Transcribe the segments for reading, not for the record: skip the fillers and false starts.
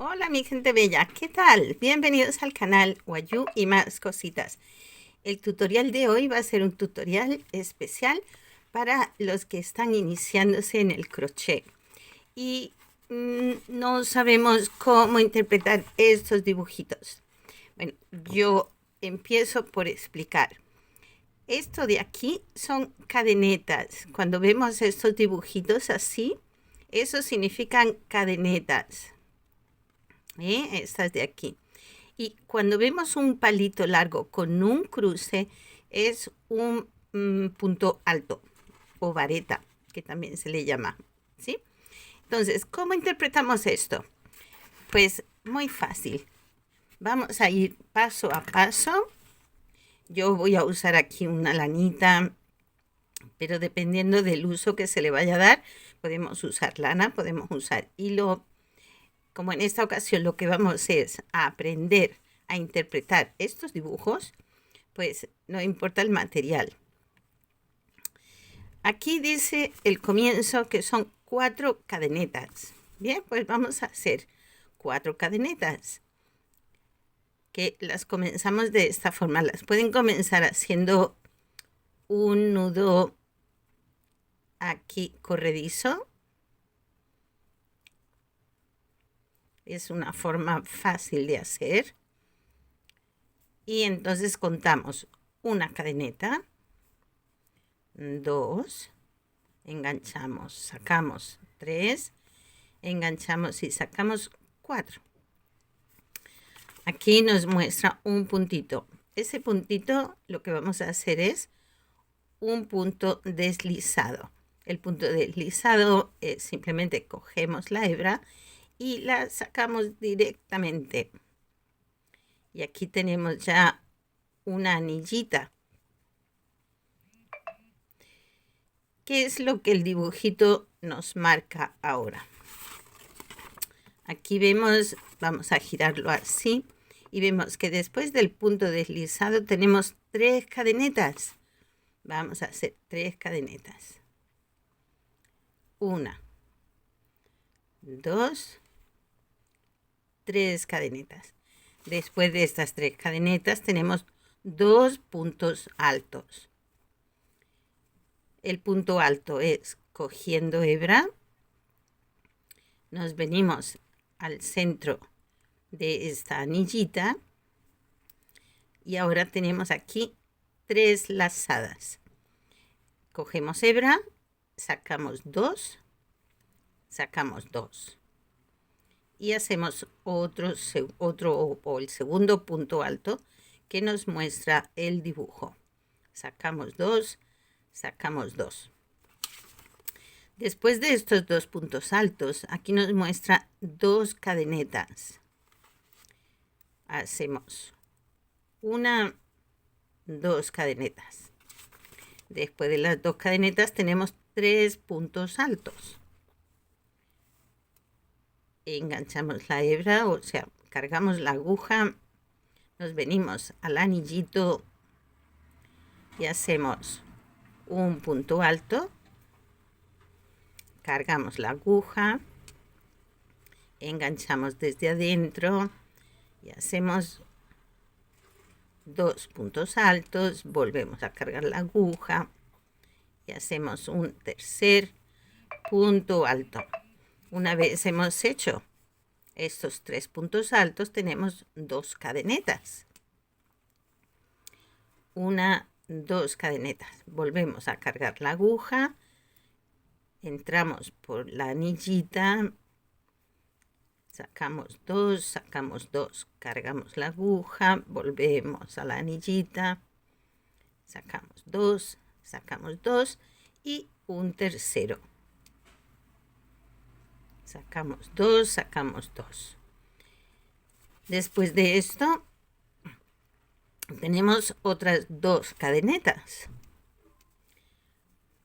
Hola mi gente bella, ¿qué tal? Bienvenidos al canal Wayu y más cositas. El tutorial de hoy va a ser un tutorial especial para los que están iniciándose en el crochet y no sabemos cómo interpretar estos dibujitos. Bueno, yo empiezo por explicar. Esto de aquí son cadenetas. Cuando vemos estos dibujitos así, eso significan cadenetas. Estas de aquí. Y cuando vemos un palito largo con un cruce, es un punto alto o vareta, que también se le llama, ¿sí? Entonces, ¿cómo interpretamos esto? Pues muy fácil. Vamos a ir paso a paso. Yo voy a usar aquí una lanita, pero dependiendo del uso que se le vaya a dar, podemos usar lana, podemos usar hilo. Como en esta ocasión lo que vamos es a aprender a interpretar estos dibujos, pues no importa el material. Aquí dice el comienzo que son 4 cadenetas. Bien, pues vamos a hacer 4 cadenetas que las comenzamos de esta forma. Las pueden comenzar haciendo un nudo aquí corredizo. Es una forma fácil de hacer. Y entonces contamos una cadeneta, 2, enganchamos, sacamos 3, enganchamos y sacamos 4. Aquí nos muestra un puntito. Ese puntito lo que vamos a hacer es un punto deslizado. El punto deslizado es simplemente cogemos la hebra y la sacamos directamente. Y aquí tenemos ya una anillita. ¿Qué es lo que el dibujito nos marca ahora? Aquí vemos, vamos a girarlo así, y vemos que después del punto deslizado tenemos 3 cadenetas. Vamos a hacer 3 cadenetas. 1, 2, 3 cadenetas. Después de estas 3 cadenetas tenemos 2 puntos altos. El punto alto es cogiendo hebra, nos venimos al centro de esta anillita y ahora tenemos aquí 3 lazadas. Cogemos hebra, sacamos 2, sacamos 2 y hacemos otro o el segundo punto alto que nos muestra el dibujo. Sacamos 2, sacamos 2. Después de estos 2 puntos altos, aquí nos muestra 2 cadenetas. Hacemos 1, 2 cadenetas. Después de las 2 cadenetas tenemos 3 puntos altos. Enganchamos la hebra, o sea, cargamos la aguja, nos venimos al anillito y hacemos un punto alto. Cargamos la aguja, enganchamos desde adentro y hacemos 2 puntos altos, volvemos a cargar la aguja y hacemos un tercer punto alto. Una vez hemos hecho estos 3 puntos altos, tenemos 2 cadenetas. 1, 2 cadenetas. Volvemos a cargar la aguja, entramos por la anillita, sacamos 2, cargamos la aguja, volvemos a la anillita, sacamos 2 y un tercero. Sacamos 2. Después de esto tenemos otras 2 cadenetas.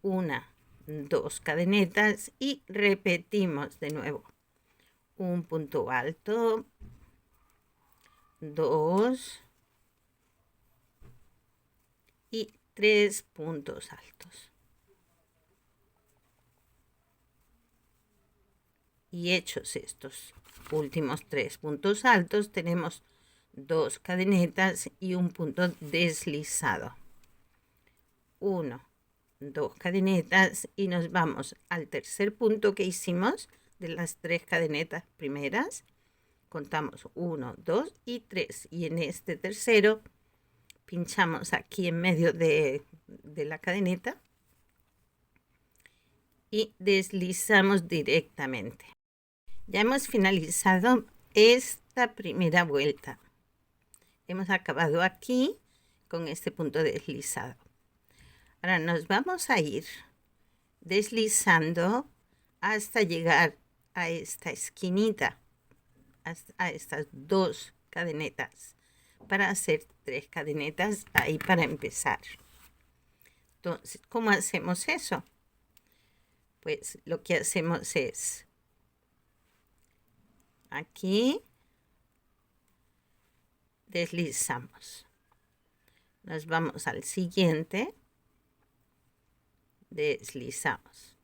1, 2 cadenetas y repetimos de nuevo. Un punto alto, 2 y 3 puntos altos. Y hechos estos últimos 3 puntos altos, tenemos 2 cadenetas y un punto deslizado. 1, 2 cadenetas y nos vamos al tercer punto que hicimos de las 3 cadenetas primeras. Contamos 1, 2 y 3. Y en este tercero pinchamos aquí en medio de la cadeneta y deslizamos directamente. Ya hemos finalizado esta primera vuelta. Hemos acabado aquí con este punto deslizado. Ahora nos vamos a ir deslizando hasta llegar a esta esquinita, a estas 2 cadenetas, para hacer 3 cadenetas ahí para empezar. Entonces, ¿cómo hacemos eso? Pues lo que hacemos es aquí deslizamos, nos vamos al siguiente, deslizamos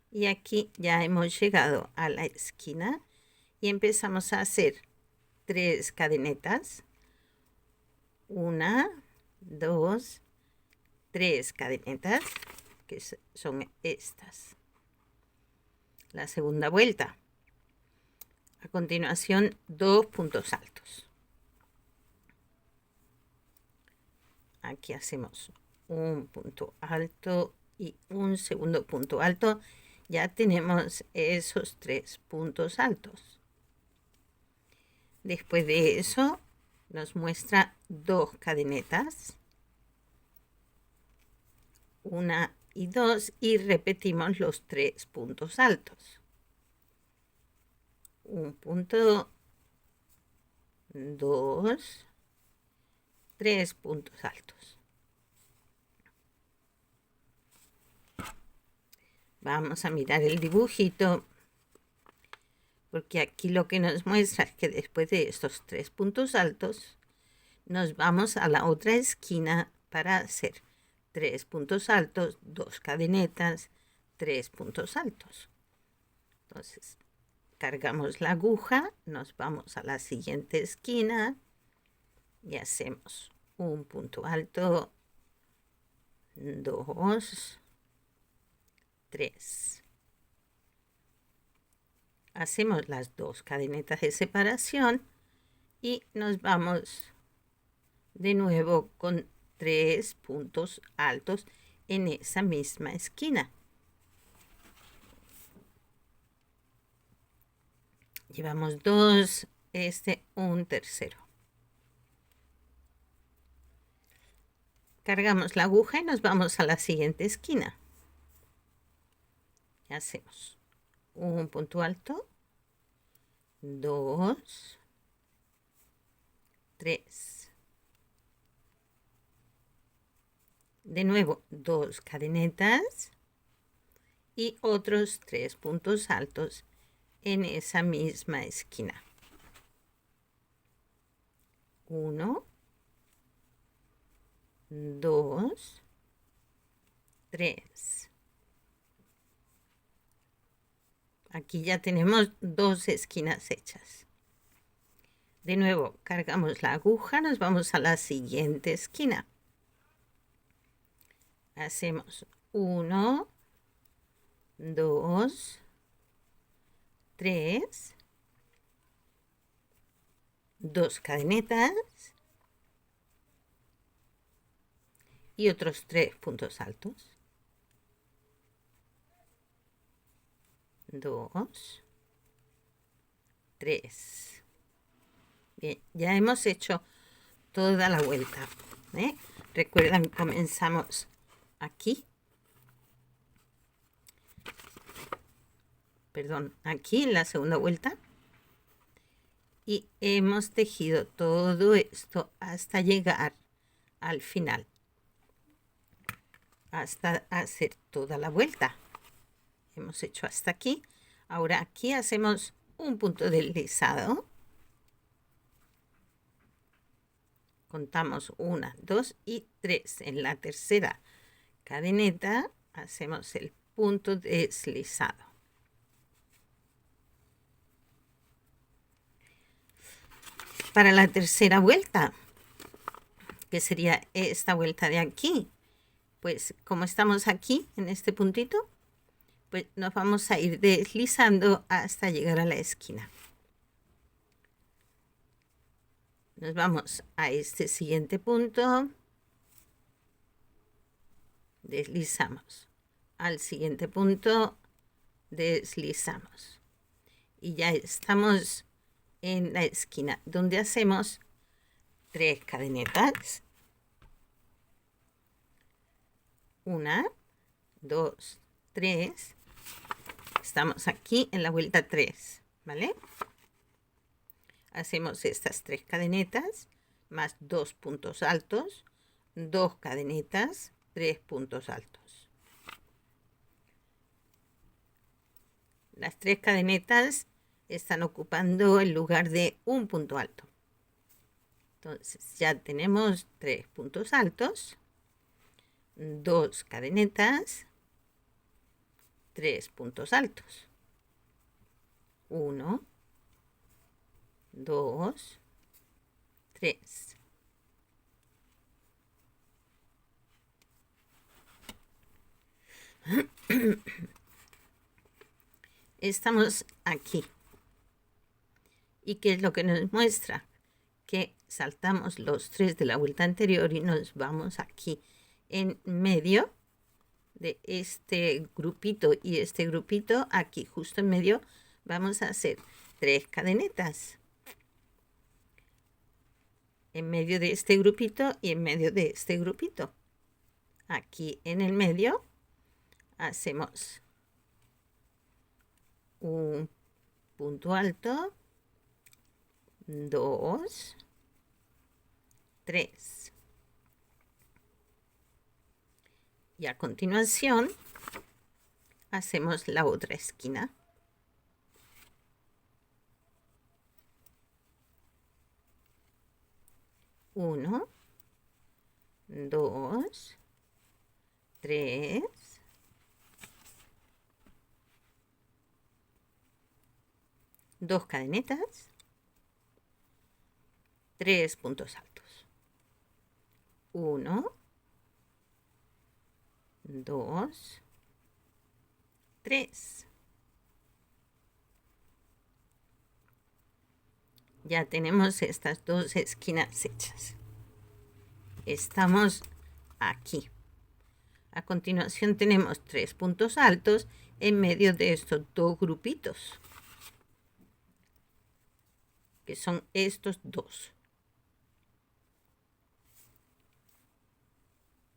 y aquí ya hemos llegado a la esquina y empezamos a hacer 3 cadenetas, 1, 2, 3 cadenetas, que son estas. La segunda vuelta. A continuación, 2 puntos altos. Aquí hacemos un punto alto y un segundo punto alto. Ya tenemos esos 3 puntos altos. Después de eso, nos muestra 2 cadenetas. 1 y 2 y repetimos los 3 puntos altos. Un punto, 2, 3 puntos altos. Vamos a mirar el dibujito, porque aquí lo que nos muestra es que después de estos 3 puntos altos, nos vamos a la otra esquina para hacer 3 puntos altos, 2 cadenetas, 3 puntos altos. Entonces, cargamos la aguja, nos vamos a la siguiente esquina y hacemos un punto alto, 2, 3. Hacemos las 2 cadenetas de separación y nos vamos de nuevo con 3 puntos altos en esa misma esquina. Llevamos 2, un tercero. Cargamos la aguja y nos vamos a la siguiente esquina. Y hacemos un punto alto, 2, 3. De nuevo, 2 cadenetas y otros 3 puntos altos en esa misma esquina. 1, 2, 3. Aquí ya tenemos 2 esquinas hechas. De nuevo, cargamos la aguja, nos vamos a la siguiente esquina. Hacemos 1, 2, 3, 2 cadenetas y otros 3 puntos altos. 2, 3. Bien, ya hemos hecho toda la vuelta. Recuerdan, comenzamos aquí. Perdón, aquí en la segunda vuelta. Y hemos tejido todo esto hasta llegar al final. Hasta hacer toda la vuelta. Hemos hecho hasta aquí. Ahora aquí hacemos un punto deslizado. Contamos 1, 2 y 3. En la tercera cadeneta hacemos el punto deslizado. para la tercera vuelta, que sería esta vuelta de aquí. Pues como estamos aquí, en este puntito, pues nos vamos a ir deslizando hasta llegar a la esquina. Nos vamos a este siguiente punto, deslizamos, al siguiente punto, deslizamos. Y ya estamos en la esquina, donde hacemos 3 cadenetas. 1, 2, 3. Estamos aquí en la vuelta 3, ¿vale? Hacemos estas 3 cadenetas más 2 puntos altos, 2 cadenetas, 3 puntos altos. Las 3 cadenetas están ocupando el lugar de un punto alto. Entonces ya tenemos 3 puntos altos, 2 cadenetas, 3 puntos altos. 1, 2, 3. Estamos aquí. ¿Y qué es lo que nos muestra? Que saltamos los 3 de la vuelta anterior y nos vamos aquí en medio de este grupito y este grupito. Aquí justo en medio vamos a hacer 3 cadenetas. En medio de este grupito y en medio de este grupito. Aquí en el medio hacemos un punto alto, 2, 3. Y a continuación hacemos la otra esquina. Uno, 2, 3. 2 cadenetas, 3 puntos altos. 1, 2, 3. Ya tenemos estas 2 esquinas hechas. Estamos aquí. A continuación tenemos 3 puntos altos en medio de estos 2 grupitos, que son estos 2.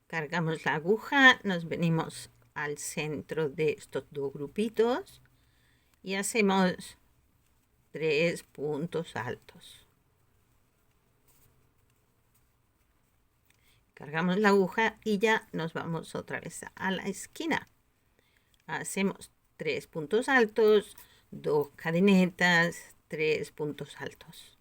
Cargamos la aguja, nos venimos al centro de estos 2 grupitos y hacemos 3 puntos altos. Cargamos la aguja y ya nos vamos otra vez a la esquina. Hacemos 3 puntos altos, 2 cadenetas, 3 puntos altos.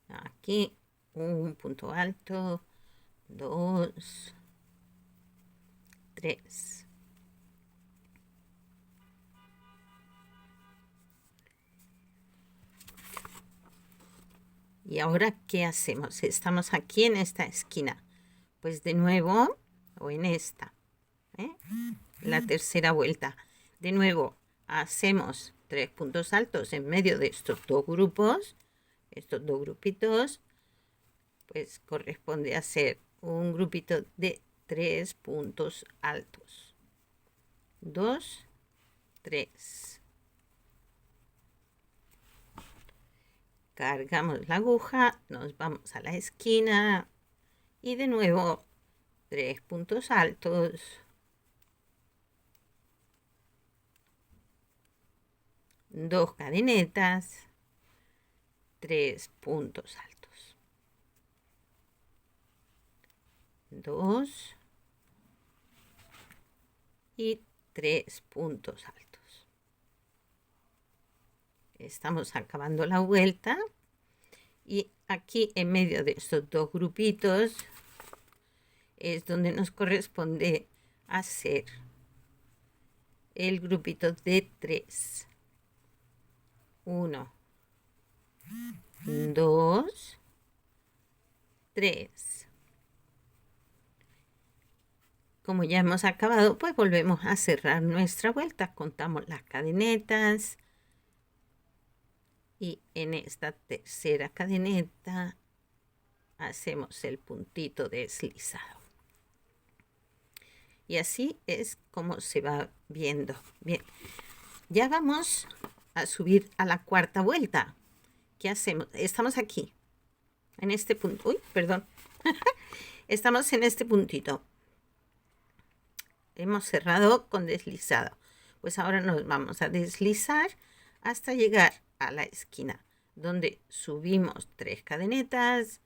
Aquí un punto alto, 2, 3. Y ahora, ¿qué hacemos? Estamos aquí en esta esquina. Pues de nuevo, o en esta, la tercera vuelta. De nuevo, hacemos 3 puntos altos en medio de estos 2 grupos. Estos 2 grupitos, pues corresponde hacer un grupito de 3 puntos altos. 2, 3. Cargamos la aguja, nos vamos a la esquina y de nuevo 3 puntos altos. 2 cadenetas, 3 puntos altos. 2 y 3 puntos altos. Estamos acabando la vuelta y aquí en medio de estos 2 grupitos es donde nos corresponde hacer el grupito de 3. 1, 2, 3. Como ya hemos acabado, pues volvemos a cerrar nuestra vuelta. Contamos las cadenetas. Y en esta tercera cadeneta hacemos el puntito deslizado. Y así es como se va viendo. Bien, ya vamos a subir a la cuarta vuelta. ¿Qué hacemos? Estamos aquí, en este punto. Uy, perdón. Estamos en este puntito. Hemos cerrado con deslizado. Pues ahora nos vamos a deslizar hasta llegar a la esquina, donde subimos 3 cadenetas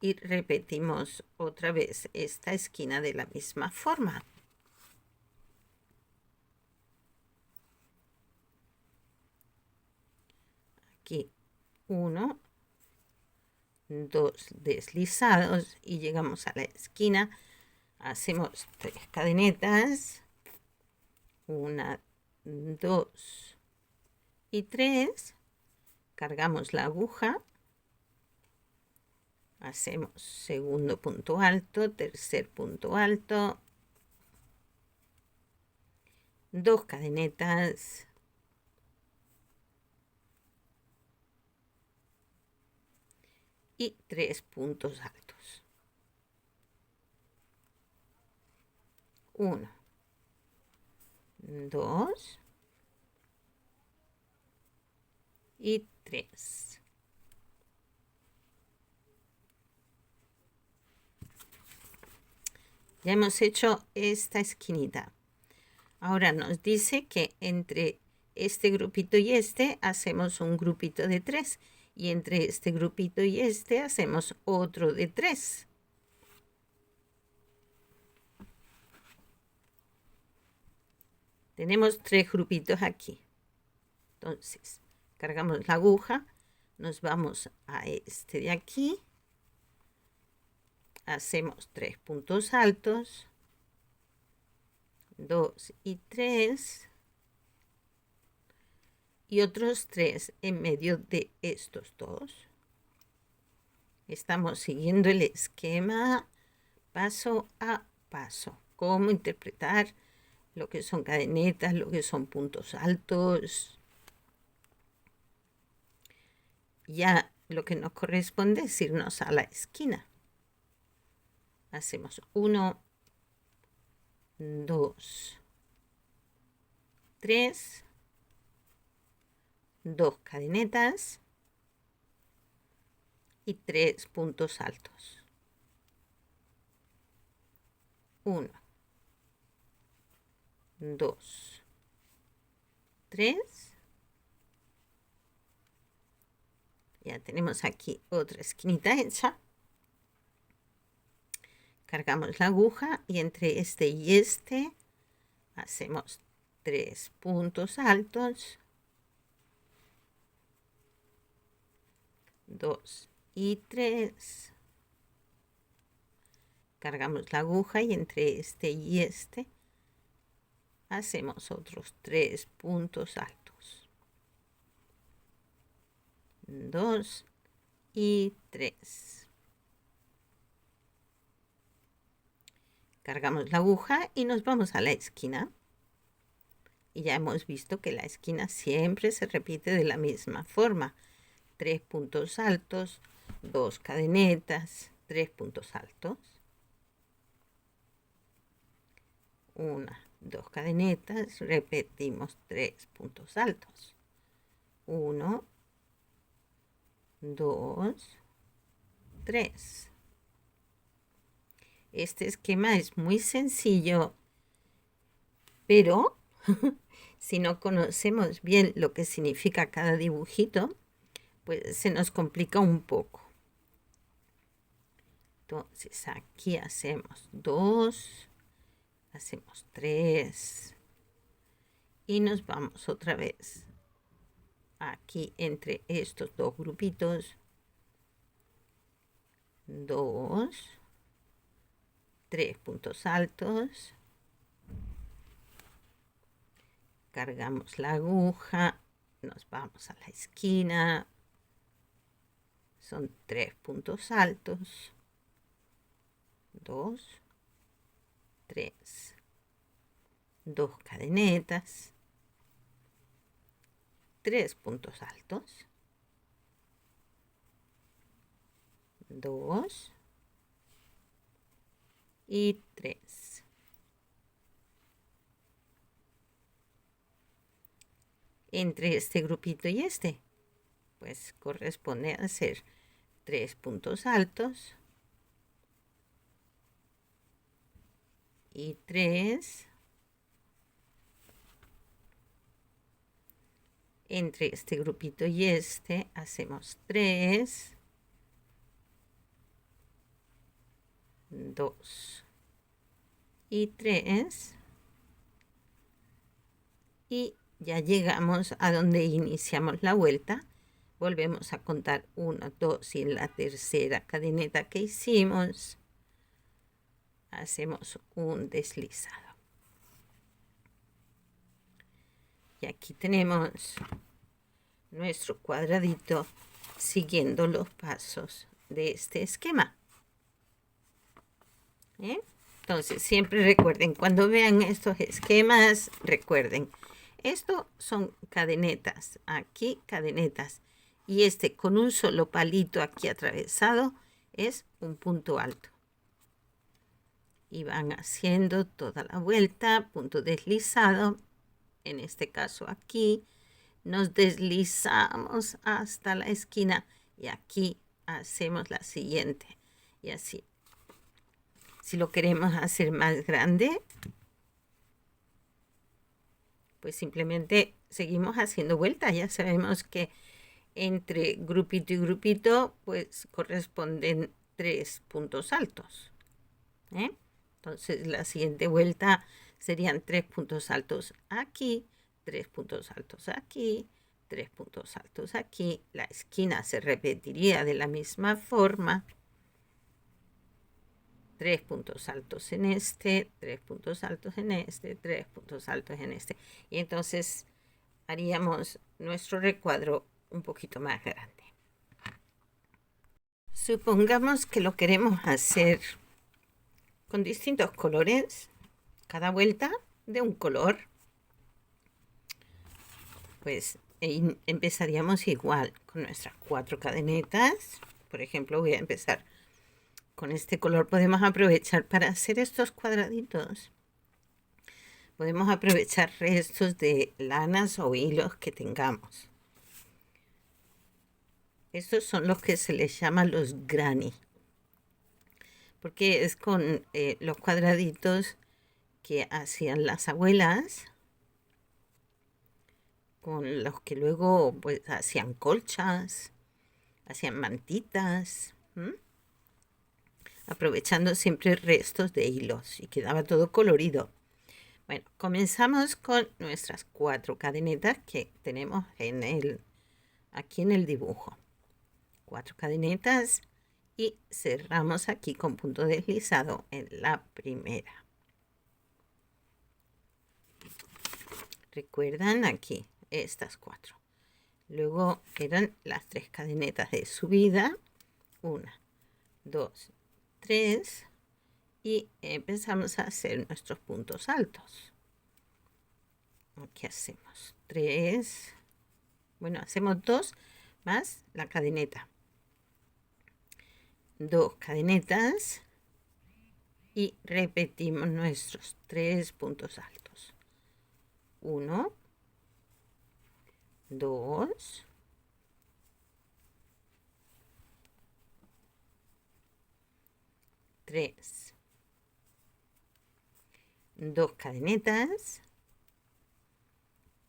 y repetimos otra vez esta esquina de la misma forma. Aquí 1, 2 deslizados y llegamos a la esquina. Hacemos 3 cadenetas, 1, 2 y 3. Cargamos la aguja, hacemos segundo punto alto, tercer punto alto, 2 cadenetas, y 3 puntos altos. 1, 2 y 3. Ya hemos hecho esta esquinita. Ahora nos dice que entre este grupito y este hacemos un grupito de 3. Y entre este grupito y este hacemos otro de 3. Tenemos 3 grupitos aquí. Entonces, cargamos la aguja, nos vamos a este de aquí, hacemos 3 puntos altos, 2 y 3, y otros 3 en medio de estos dos. Estamos siguiendo el esquema paso a paso. Cómo interpretar lo que son cadenetas, lo que son puntos altos. Ya lo que nos corresponde es irnos a la esquina. Hacemos 1, 2, 3, 2 cadenetas y 3 puntos altos. 1, 2, 3. Ya tenemos aquí otra esquinita hecha. Cargamos la aguja y entre este y este hacemos 3 puntos altos, 2 y 3. Cargamos la aguja y entre este y este hacemos otros 3 puntos altos, 2 y 3. Cargamos la aguja y nos vamos a la esquina. Y ya hemos visto que la esquina siempre se repite de la misma forma. 3 puntos altos, 2 cadenetas, 3 puntos altos, 1, 2 cadenetas, repetimos 3 puntos altos, 1, 2, 3. Este esquema es muy sencillo, pero si no conocemos bien lo que significa cada dibujito, pues se nos complica un poco. Entonces aquí hacemos 2, hacemos 3 y nos vamos otra vez aquí entre estos dos grupitos, 2, 3 puntos altos, cargamos la aguja, nos vamos a la esquina, son 3 puntos altos, 2, 3, 2 cadenetas, 3 puntos altos, 2 y 3. Entre este grupito y este, pues corresponde a hacer 3 puntos altos y 3. Entre este grupito y este hacemos 3, 2 y 3, y ya llegamos a donde iniciamos la vuelta. Volvemos a contar 1, 2 y en la tercera cadeneta que hicimos hacemos un deslizado. Y aquí tenemos nuestro cuadradito siguiendo los pasos de este esquema. Entonces siempre recuerden, cuando vean estos esquemas, recuerden, esto son cadenetas, aquí cadenetas, y este con un solo palito aquí atravesado es un punto alto. Y van haciendo toda la vuelta, punto deslizado, en este caso aquí, nos deslizamos hasta la esquina y aquí hacemos la siguiente, y así. Si lo queremos hacer más grande, pues simplemente seguimos haciendo vueltas. Ya sabemos que entre grupito y grupito, pues corresponden 3 puntos altos. Entonces la siguiente vuelta serían 3 puntos altos aquí, 3 puntos altos aquí, 3 puntos altos aquí. La esquina se repetiría de la misma forma. 3 puntos altos en este, 3 puntos altos en este, 3 puntos altos en este. Y entonces haríamos nuestro recuadro un poquito más grande. Supongamos que lo queremos hacer con distintos colores, cada vuelta de un color. Pues empezaríamos igual con nuestras 4 cadenetas. Por ejemplo, voy a empezar con este color. Podemos aprovechar para hacer estos cuadraditos. Podemos aprovechar restos de lanas o hilos que tengamos. Estos son los que se les llama los granny, porque es con los cuadraditos que hacían las abuelas, con los que luego pues hacían colchas, hacían mantitas, aprovechando siempre restos de hilos y quedaba todo colorido. Bueno, comenzamos con nuestras 4 cadenetas que tenemos aquí en el dibujo. 4 cadenetas y cerramos aquí con punto deslizado en la primera. ¿Recuerdan? Aquí, estas 4. Luego eran las 3 cadenetas de subida. 1, 2, 3. Y empezamos a hacer nuestros puntos altos. Aquí hacemos 3. Bueno, hacemos 2 más la cadeneta. 2 cadenetas y repetimos nuestros 3 puntos altos. 1, 2, 3. 2 cadenetas,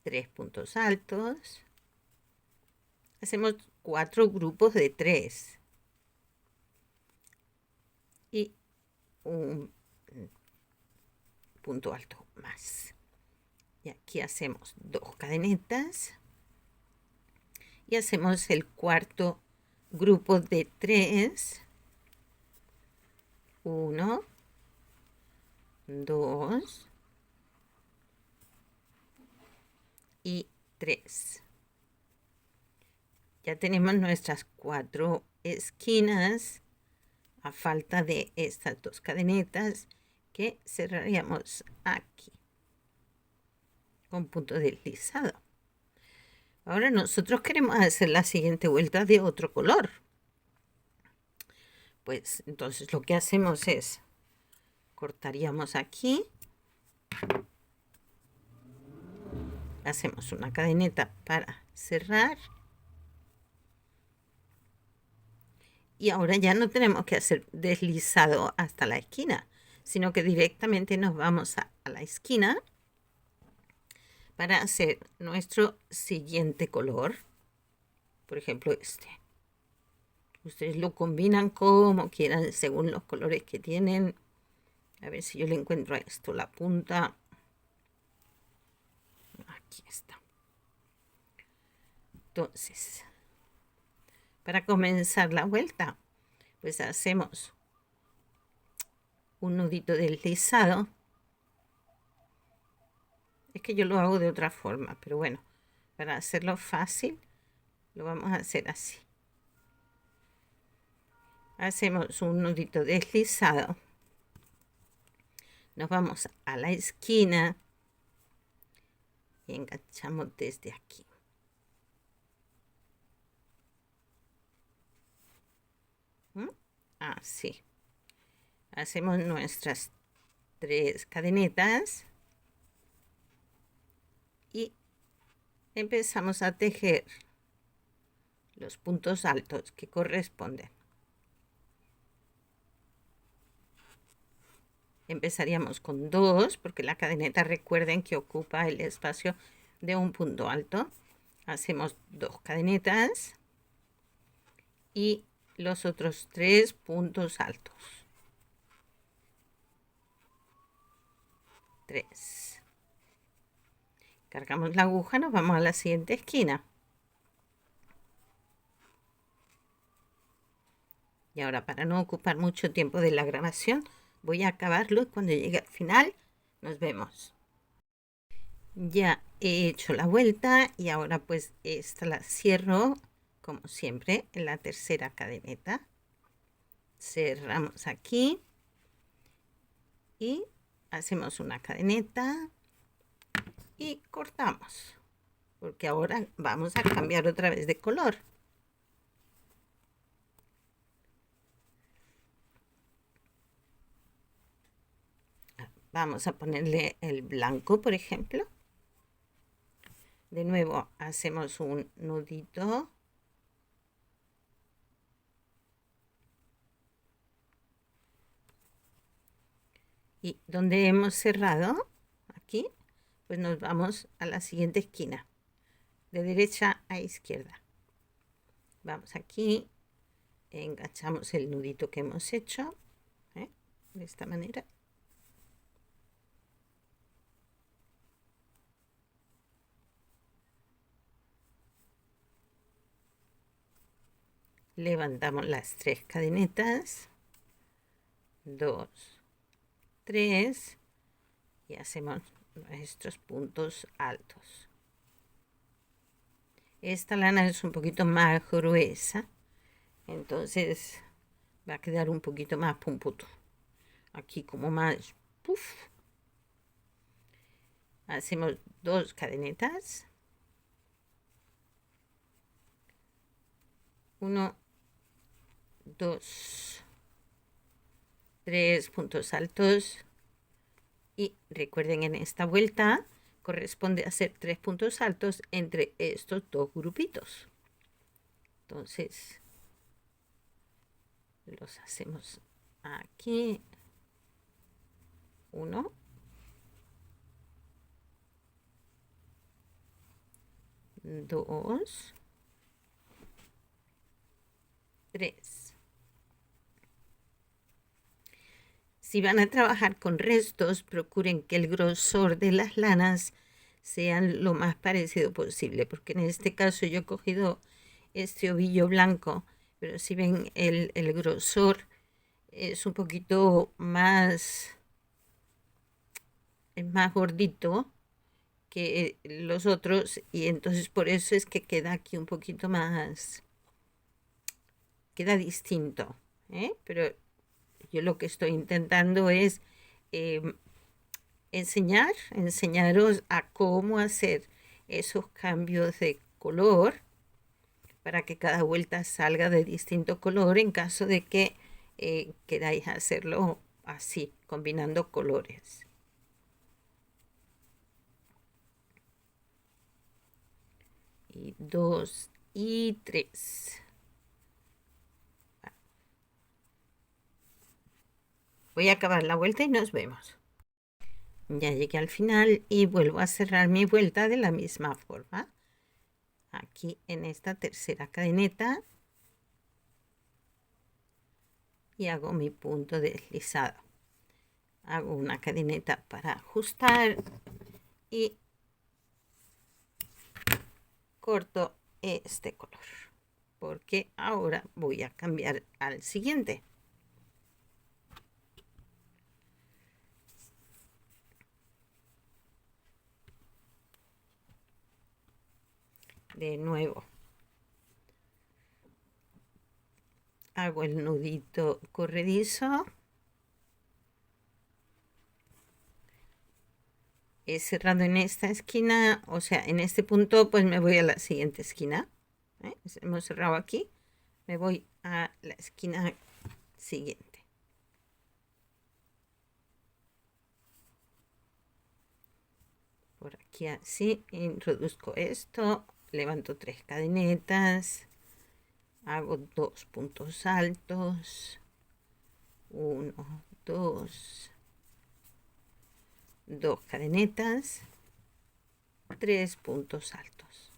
3 puntos altos. Hacemos 4 grupos de 3 y un punto alto más. Y aquí hacemos 2 cadenetas y hacemos el cuarto grupo de 3. 1, 2, y 3. Ya tenemos nuestras 4 esquinas a falta de estas 2 cadenetas que cerraríamos aquí con punto deslizado. Ahora nosotros queremos hacer la siguiente vuelta de otro color. Pues entonces lo que hacemos es cortaríamos aquí, hacemos una cadeneta para cerrar y ahora ya no tenemos que hacer deslizado hasta la esquina, sino que directamente nos vamos a la esquina para hacer nuestro siguiente color. Por ejemplo, este. Ustedes lo combinan como quieran según los colores que tienen. A ver si yo le encuentro a esto la punta. Aquí está. Entonces, para comenzar la vuelta, pues hacemos un nudito deslizado. Es que yo lo hago de otra forma, pero bueno, para hacerlo fácil, lo vamos a hacer así. Hacemos un nudito deslizado. Nos vamos a la esquina y enganchamos desde aquí. Así. Hacemos nuestras 3 cadenetas y empezamos a tejer los puntos altos que corresponden. Empezaríamos con 2 porque la cadeneta, recuerden que ocupa el espacio de un punto alto. Hacemos 2 cadenetas y los otros 3 puntos altos. 3. Cargamos la aguja, nos vamos a la siguiente esquina. Y ahora, para no ocupar mucho tiempo de la grabación, voy a acabarlo y cuando llegue al final nos vemos. Ya he hecho la vuelta y ahora pues esta la cierro como siempre en la tercera cadeneta. Cerramos aquí y hacemos una cadeneta y cortamos, porque ahora vamos a cambiar otra vez de color. Vamos a ponerle el blanco, por ejemplo. De nuevo hacemos un nudito. Y donde hemos cerrado, aquí, pues nos vamos a la siguiente esquina, de derecha a izquierda. Vamos aquí, enganchamos el nudito que hemos hecho, de esta manera. Levantamos las 3 cadenetas, 2, 3 y hacemos nuestros puntos altos. Esta lana es un poquito más gruesa, entonces va a quedar un poquito más pumputo. Aquí como más puff. Hacemos 2 cadenetas. 1, 2, 3 puntos altos. Y recuerden, en esta vuelta corresponde hacer 3 puntos altos entre estos 2 grupitos. Entonces los hacemos aquí. 1, 2, 3. Si van a trabajar con restos, procuren que el grosor de las lanas sean lo más parecido posible, porque en este caso yo he cogido este ovillo blanco, pero si ven el grosor es un poquito más, es más gordito que los otros, y entonces por eso es que queda aquí un poquito más, queda distinto, ¿eh? Pero yo lo que estoy intentando es em, enseñaros a cómo hacer esos cambios de color para que cada vuelta salga de distinto color en caso de que queráis hacerlo así, combinando colores. Y 2 y 3. Voy a acabar la vuelta y nos vemos. Ya llegué al final y vuelvo a cerrar mi vuelta de la misma forma. Aquí en esta tercera cadeneta y hago mi punto deslizado. Hago una cadeneta para ajustar y corto este color porque ahora voy a cambiar al siguiente. De nuevo hago el nudito corredizo, he cerrado en esta esquina, o sea, en este punto, pues me voy a la siguiente esquina. Hemos cerrado aquí, me voy a la esquina siguiente. Por aquí así, introduzco esto, levanto 3 cadenetas, hago 2 puntos altos, 1, 2, 2 cadenetas, 3 puntos altos.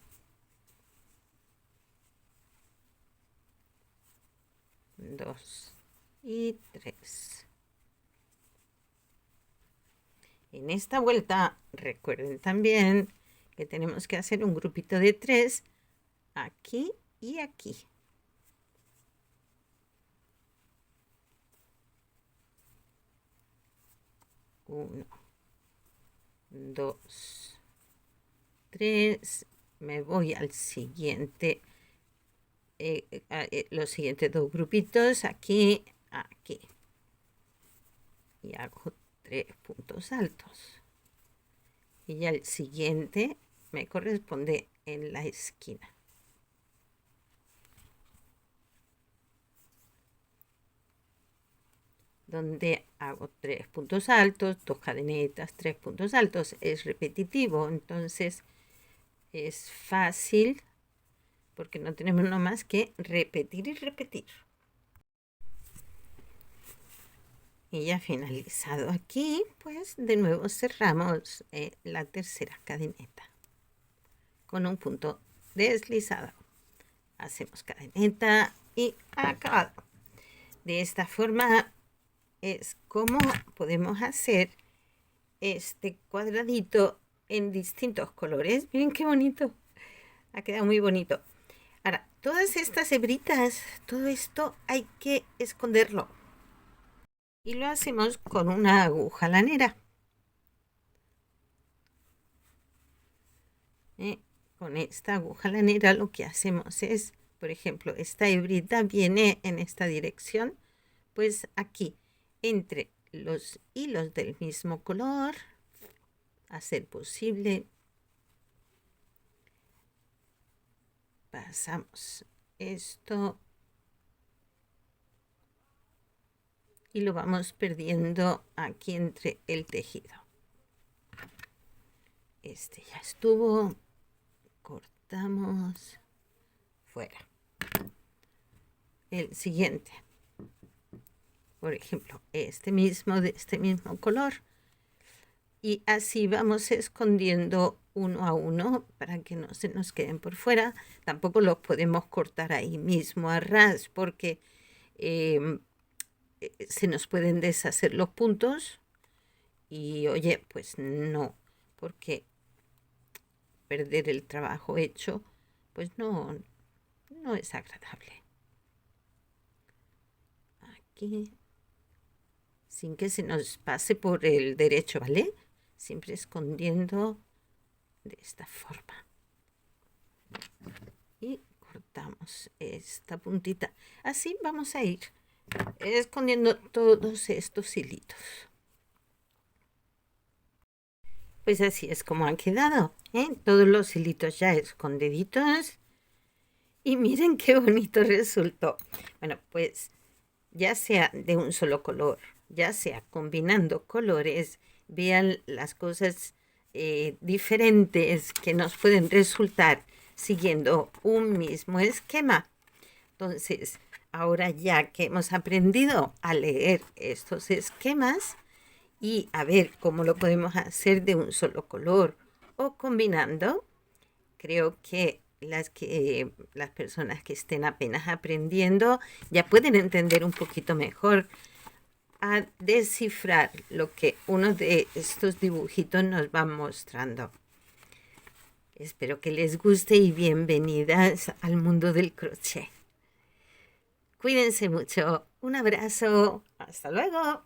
2 y 3. En esta vuelta, recuerden también que tenemos que hacer un grupito de 3 aquí y aquí. 1, 2, 3. Me voy al siguiente, los siguientes 2 grupitos, aquí, aquí. Y hago 3 puntos altos. Y ya el siguiente me corresponde en la esquina. Donde hago 3 puntos altos, 2 cadenetas, 3 puntos altos. Es repetitivo, entonces es fácil porque no tenemos nada más que repetir y repetir. Y ya finalizado aquí, pues de nuevo cerramos la tercera cadeneta con un punto deslizado. Hacemos cadeneta y acabado. De esta forma es como podemos hacer este cuadradito en distintos colores. Miren qué bonito, ha quedado muy bonito. Ahora, todas estas hebritas, todo esto hay que esconderlo. Y lo hacemos con una aguja lanera. Con esta aguja lanera lo que hacemos es, por ejemplo, esta hebrita viene en esta dirección, pues aquí, entre los hilos del mismo color, a ser posible, pasamos esto y lo vamos perdiendo aquí entre el tejido. Este ya estuvo, cortamos, fuera. El siguiente, por ejemplo, este mismo de este mismo color, y así vamos escondiendo uno a uno para que no se nos queden por fuera. Tampoco los podemos cortar ahí mismo a ras porque se nos pueden deshacer los puntos y oye, pues no, porque perder el trabajo hecho pues no es agradable. Aquí, sin que se nos pase por el derecho, ¿vale? Siempre escondiendo de esta forma. Y cortamos esta puntita. Así vamos a ir escondiendo todos estos hilitos. Pues así es como han quedado, ¿eh? Todos los hilitos ya escondiditos. Y miren qué bonito resultó. Bueno, pues ya sea de un solo color, ya sea combinando colores, vean las cosas diferentes que nos pueden resultar siguiendo un mismo esquema. Entonces, ahora ya que hemos aprendido a leer estos esquemas y a ver cómo lo podemos hacer de un solo color o combinando, creo que las personas que estén apenas aprendiendo ya pueden entender un poquito mejor a descifrar lo que uno de estos dibujitos nos va mostrando. Espero que les guste y bienvenidas al mundo del crochet. Cuídense mucho. Un abrazo. Hasta luego.